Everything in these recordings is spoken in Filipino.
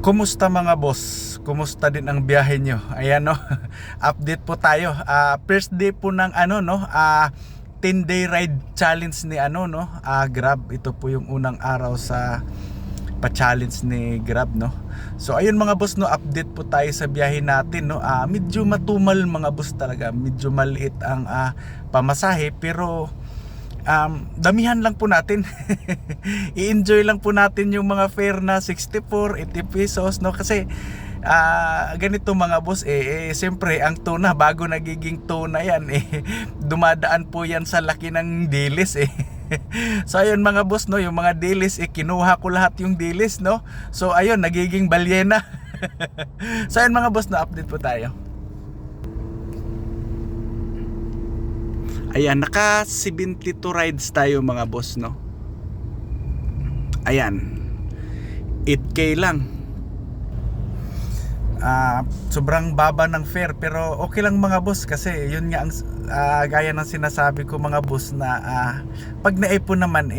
Kumusta mga boss? Kumusta din ang biyahe nyo? Ayan no, update po tayo. First day po ng 10-day ride challenge ni Grab. Ito po yung unang araw sa pa-challenge ni Grab no. So ayun mga boss no, update po tayo sa biyahe natin no. Medyo matumal mga boss talaga. Medyo maliit ang pamasahe pero damihan lang po natin. I-enjoy lang po natin yung mga fare na 64, 80 pesos no kasi ganito mga boss siyempre ang tuna bago nagiging tuna yan dumadaan po yan sa laki ng dilis So ayun mga boss no, yung mga dilis kinuha ko lahat yung dilis no. So ayun nagiging balyena. So ayun mga boss no, update po tayo. Ayan, naka 72 rides tayo mga boss no. Ayan, 8K lang. Sobrang baba ng fare pero okay lang mga boss kasi yun nga ang gaya ng sinasabi ko mga boss na pag naipon naman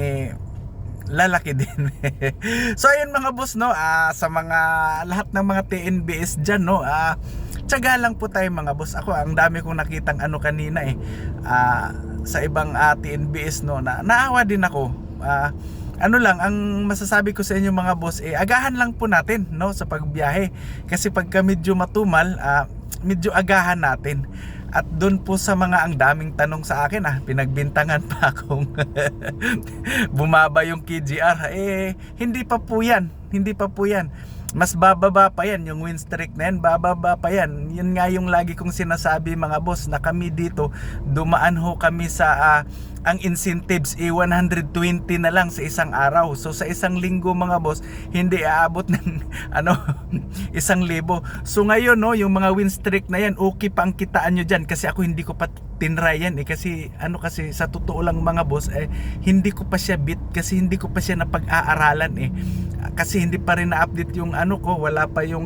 lalaki din. So ayun mga boss no, sa mga lahat ng mga TNBS dyan no, tiyaga lang po tayo mga boss. Ako ang dami kong nakitang kanina sa ibang TNBS no, na naawa din ako. Ano lang ang masasabi ko sa inyo mga boss, agahan lang po natin no sa pagbiyahe kasi pagka medyo matumal medyo agahan natin. At doon po sa mga ang daming tanong sa akin pinagbintangan pa akong bumaba yung KGR hindi pa po yan, mas bababa pa yan, yung win streak na yan bababa pa yan. Yun nga yung lagi kong sinasabi mga boss na kami dito dumaan ho kami sa ang incentives 120 na lang sa isang araw. So sa isang linggo mga boss hindi aabot ng 1,000. So ngayon no, yung mga win streak na yan okay pa ang kitaan nyo dyan kasi ako hindi ko pa tinry yan kasi kasi sa totoo lang mga boss hindi ko pa siya bit kasi hindi ko pa siya napag-aaralan kasi hindi pa rin na-update yung ko, wala pa yung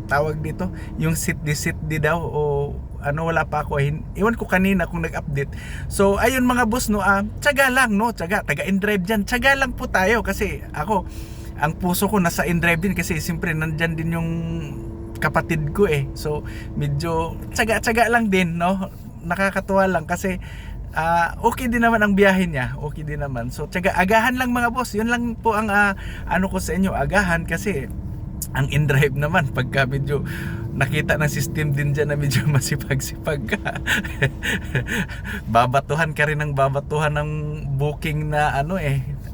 tawag dito, yung sit di daw o wala pa ako. Iwan ko kanina kung nag-update. So ayun mga boss no, tiyaga lang no, taga InDrive dyan, tiyaga lang po tayo kasi ako ang puso ko nasa InDrive din kasi siyempre nandyan din yung kapatid ko so medyo tiyaga lang din no, nakakatuwa lang kasi okay din naman ang biyahe niya, okay din naman. So tiyaga, agahan lang mga boss, yun lang po ang ko sa inyo, agahan kasi ang InDrive naman pagka medyo nakita ng system din dyan na medyo masipag-sipag ka babatuhan ka rin ng babatuhan ng booking na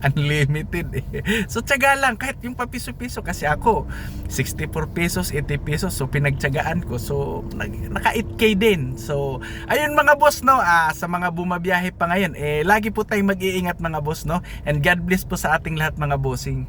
unlimited So tiyaga lang kahit yung papiso-piso kasi ako 64 pesos, 80 pesos so pinagtiyagaan ko so naka 8K din. So ayun mga boss no, sa mga bumabiyahe pa ngayon lagi po tayong mag-iingat mga boss no, and God bless po sa ating lahat mga bossing.